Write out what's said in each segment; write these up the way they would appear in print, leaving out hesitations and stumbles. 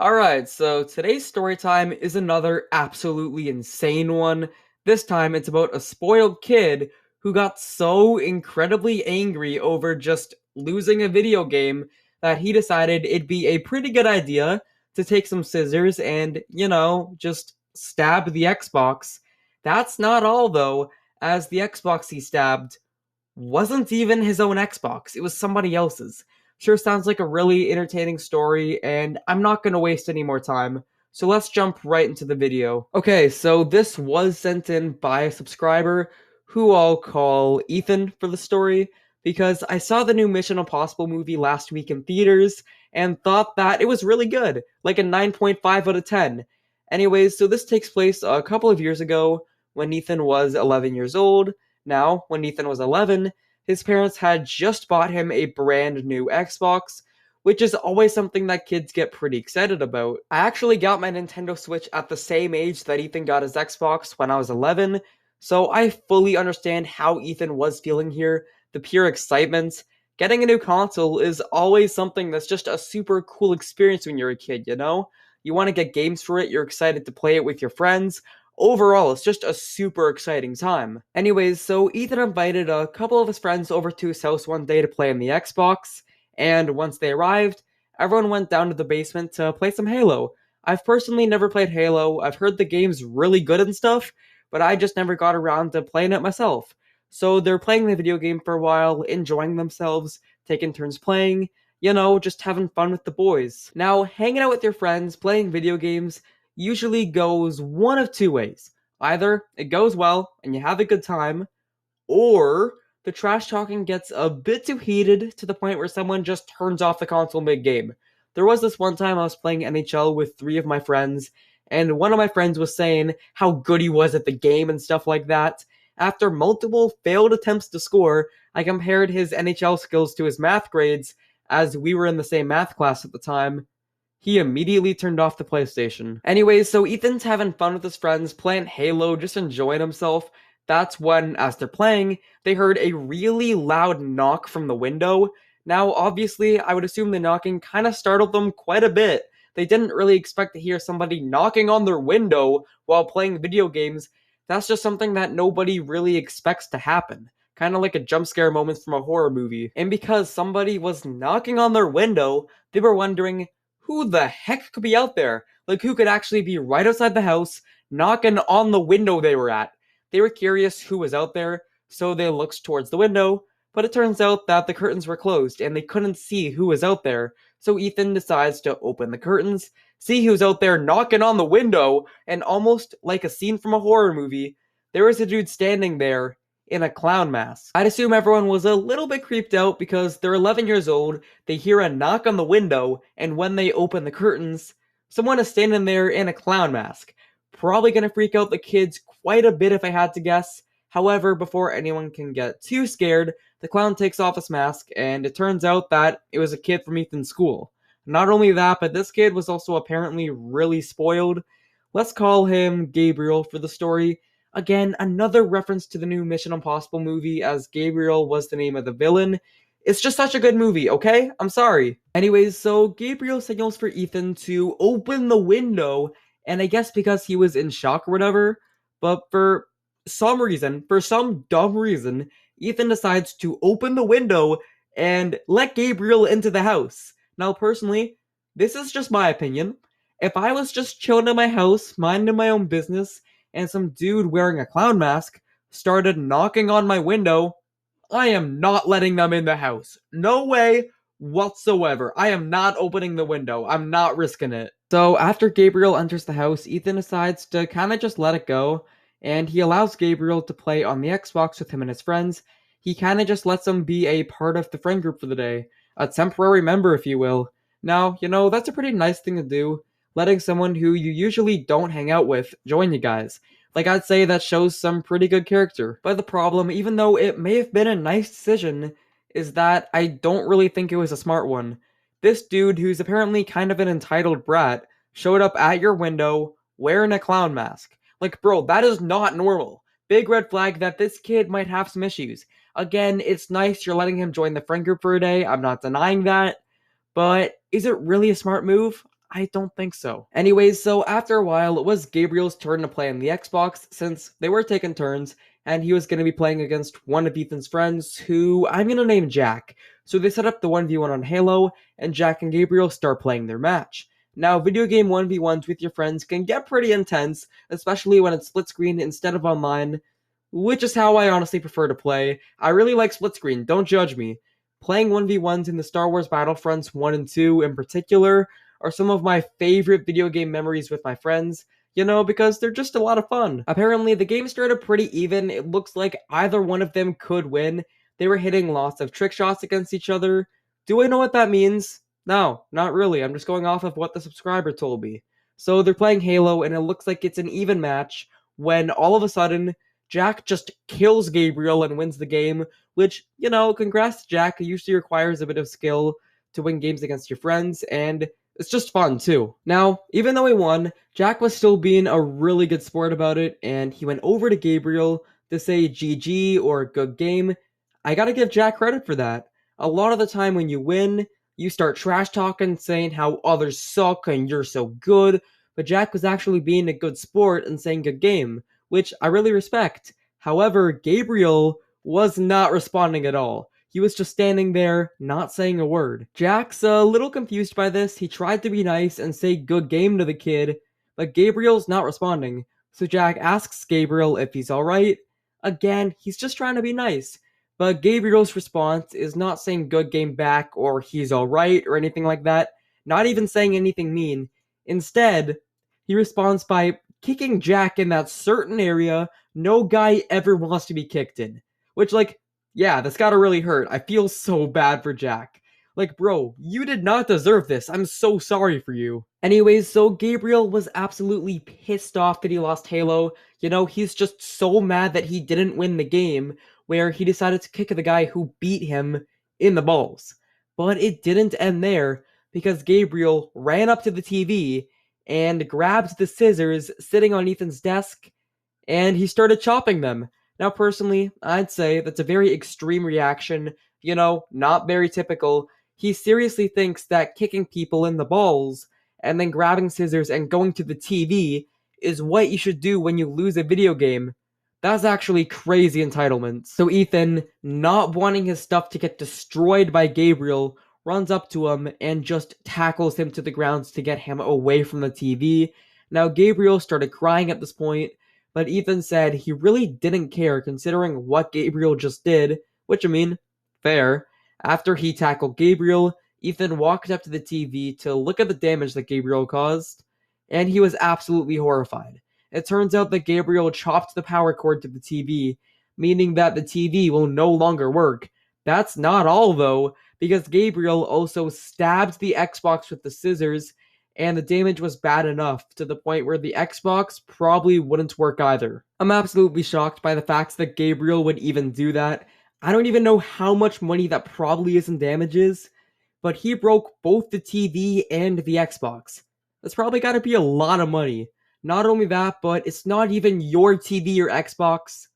Alright, so today's story time is another absolutely insane one. This time it's about a spoiled kid who got so incredibly angry over just losing a video game that he decided it'd be a pretty good idea to take some scissors and, just stab the Xbox. That's not all though, as the Xbox he stabbed wasn't even his own Xbox, it was somebody else's. Sure sounds like a really entertaining story, and I'm not gonna waste any more time, so let's jump right into the video. Okay, so this was sent in by a subscriber who I'll call Ethan for the story, because I saw the new Mission Impossible movie last week in theaters and thought that it was really good, like a 9.5 out of 10. Anyways, so this takes place a couple of years ago when Ethan was 11 years old. Now, when Ethan was 11, his parents had just bought him a brand new Xbox, which is always something that kids get pretty excited about. I actually got my Nintendo Switch at the same age that Ethan got his Xbox when I was 11, so I fully understand how Ethan was feeling here. The pure excitement. Getting a new console is always something that's just a super cool experience when you're a kid, you know? You want to get games for it, you're excited to play it with your friends. Overall, it's just a super exciting time. Anyways, so Ethan invited a couple of his friends over to his house one day to play on the Xbox, and once they arrived, everyone went down to the basement to play some Halo. I've personally never played Halo, I've heard the game's really good and stuff, but I just never got around to playing it myself. So they're playing the video game for a while, enjoying themselves, taking turns playing, just having fun with the boys. Now, hanging out with your friends, playing video games, usually goes one of two ways. Either it goes well and you have a good time, or the trash talking gets a bit too heated to the point where someone just turns off the console mid-game. There was this one time I was playing NHL with three of my friends, and one of my friends was saying how good he was at the game and stuff like that. After multiple failed attempts to score, I compared his NHL skills to his math grades, as we were in the same math class at the time. He immediately turned off the PlayStation. Anyways, so Ethan's having fun with his friends, playing Halo, just enjoying himself. That's when, as they're playing, they heard a really loud knock from the window. Now, obviously, I would assume the knocking kind of startled them quite a bit. They didn't really expect to hear somebody knocking on their window while playing video games. That's just something that nobody really expects to happen. Kind of like a jump scare moment from a horror movie. And because somebody was knocking on their window, they were wondering, who the heck could be out there? Like, who could actually be right outside the house, knocking on the window they were at? They were curious who was out there, so they looked towards the window, but it turns out that the curtains were closed and they couldn't see who was out there. So Ethan decides to open the curtains, see who's out there knocking on the window, and almost like a scene from a horror movie, there was a dude standing there in a clown mask. I'd assume everyone was a little bit creeped out because they're 11 years old, they hear a knock on the window, and when they open the curtains, someone is standing there in a clown mask. Probably gonna freak out the kids quite a bit if I had to guess. However, before anyone can get too scared, the clown takes off his mask, and it turns out that it was a kid from Ethan's school. Not only that, but this kid was also apparently really spoiled. Let's call him Gabriel for the story. Again, another reference to the new Mission Impossible movie, as Gabriel was the name of the villain. It's just such a good movie, okay? I'm sorry. Anyways, so Gabriel signals for Ethan to open the window, and I guess because he was in shock or whatever, but for some dumb reason, Ethan decides to open the window and let Gabriel into the house. Now, personally, this is just my opinion. If I was just chilling in my house, minding my own business, and some dude wearing a clown mask started knocking on my window, I am not letting them in the house. No way whatsoever. I am not opening the window. I'm not risking it. So after Gabriel enters the house, Ethan decides to kind of just let it go, and he allows Gabriel to play on the Xbox with him and his friends. He kind of just lets him be a part of the friend group for the day, a temporary member, if you will. Now, that's a pretty nice thing to do, letting someone who you usually don't hang out with join you guys. Like, I'd say that shows some pretty good character. But the problem, even though it may have been a nice decision, is that I don't really think it was a smart one. This dude, who's apparently kind of an entitled brat, showed up at your window wearing a clown mask. Like, bro, that is not normal. Big red flag that this kid might have some issues. Again, it's nice you're letting him join the friend group for a day, I'm not denying that. But is it really a smart move? I don't think so. Anyways, so after a while, it was Gabriel's turn to play on the Xbox since they were taking turns, and he was going to be playing against one of Ethan's friends, who I'm going to name Jack. So they set up the 1v1 on Halo, and Jack and Gabriel start playing their match. Now, video game 1v1s with your friends can get pretty intense, especially when it's split screen instead of online, which is how I honestly prefer to play. I really like split screen, don't judge me. Playing 1v1s in the Star Wars Battlefronts 1 and 2 in particular are some of my favorite video game memories with my friends, because they're just a lot of fun. Apparently, the game started pretty even. It looks like either one of them could win. They were hitting lots of trick shots against each other. Do I know what that means? No, not really. I'm just going off of what the subscriber told me. So they're playing Halo, and it looks like it's an even match when all of a sudden, Jack just kills Gabriel and wins the game, which, congrats to Jack. It usually requires a bit of skill to win games against your friends, and it's just fun too. Now, even though he won, Jack was still being a really good sport about it, and he went over to Gabriel to say GG or good game. I gotta give Jack credit for that. A lot of the time when you win, you start trash talking, saying how others suck and you're so good, but Jack was actually being a good sport and saying good game, which I really respect. However, Gabriel was not responding at all. He was just standing there, not saying a word. Jack's a little confused by this. He tried to be nice and say good game to the kid, but Gabriel's not responding. So Jack asks Gabriel if he's alright. Again, he's just trying to be nice. But Gabriel's response is not saying good game back or he's alright or anything like that, not even saying anything mean. Instead, he responds by kicking Jack in that certain area no guy ever wants to be kicked in. Which, yeah, that's gotta really hurt. I feel so bad for Jack. Bro, you did not deserve this. I'm so sorry for you. Anyways, so Gabriel was absolutely pissed off that he lost Halo. He's just so mad that he didn't win the game, where he decided to kick the guy who beat him in the balls. But it didn't end there, because Gabriel ran up to the TV and grabbed the scissors sitting on Ethan's desk, and he started chopping them. Now, personally, I'd say that's a very extreme reaction, not very typical. He seriously thinks that kicking people in the balls and then grabbing scissors and going to the TV is what you should do when you lose a video game. That's actually crazy entitlement. So Ethan, not wanting his stuff to get destroyed by Gabriel, runs up to him and just tackles him to the ground to get him away from the TV. Now, Gabriel started crying at this point, but Ethan said he really didn't care considering what Gabriel just did, which, fair. After he tackled Gabriel, Ethan walked up to the TV to look at the damage that Gabriel caused, and he was absolutely horrified. It turns out that Gabriel chopped the power cord to the TV, meaning that the TV will no longer work. That's not all, though, because Gabriel also stabbed the Xbox with the scissors, and the damage was bad enough to the point where the Xbox probably wouldn't work either. I'm absolutely shocked by the fact that Gabriel would even do that. I don't even know how much money that probably is in damages, but he broke both the TV and the Xbox. That's probably gotta be a lot of money. Not only that, but it's not even your TV or Xbox,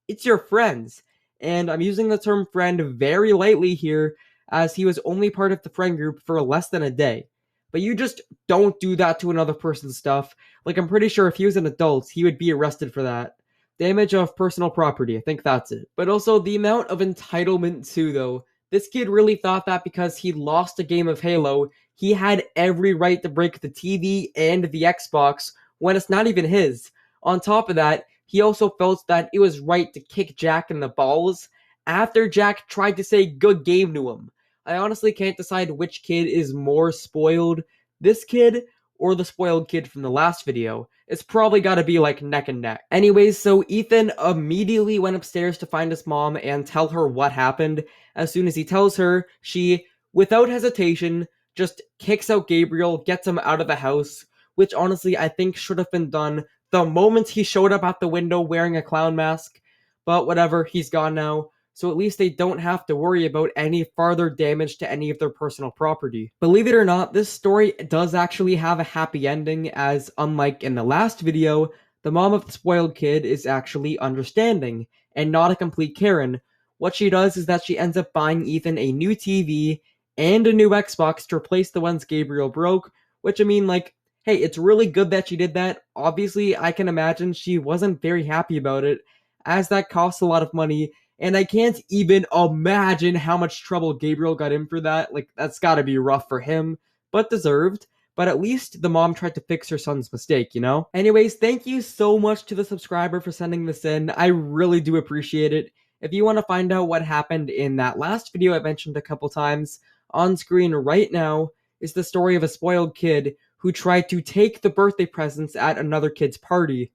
it's your friend's. And I'm using the term friend very lightly here, as he was only part of the friend group for less than a day. But you just don't do that to another person's stuff. I'm pretty sure if he was an adult, he would be arrested for that. Damage of personal property, I think that's it. But also the amount of entitlement too, though. This kid really thought that because he lost a game of Halo, he had every right to break the TV and the Xbox when it's not even his. On top of that, he also felt that it was right to kick Jack in the balls after Jack tried to say good game to him. I honestly can't decide which kid is more spoiled, this kid or the spoiled kid from the last video. It's probably gotta be neck and neck. Anyways, so Ethan immediately went upstairs to find his mom and tell her what happened. As soon as he tells her, she, without hesitation, just kicks out Gabriel, gets him out of the house, which honestly I think should have been done the moment he showed up at the window wearing a clown mask. But whatever, he's gone now, so at least they don't have to worry about any further damage to any of their personal property. Believe it or not, this story does actually have a happy ending, as unlike in the last video, the mom of the spoiled kid is actually understanding, and not a complete Karen. What she does is that she ends up buying Ethan a new TV and a new Xbox to replace the ones Gabriel broke, Which, I mean, like, hey, it's really good that she did that. Obviously, I can imagine she wasn't very happy about it, as that costs a lot of money, and I can't even imagine how much trouble Gabriel got in for that. Like, that's gotta be rough for him, but deserved. But at least the mom tried to fix her son's mistake, you know? Anyways, thank you so much to the subscriber for sending this in. I really do appreciate it. If you want to find out what happened in that last video I mentioned a couple times, on screen right now is the story of a spoiled kid who tried to take the birthday presents at another kid's party.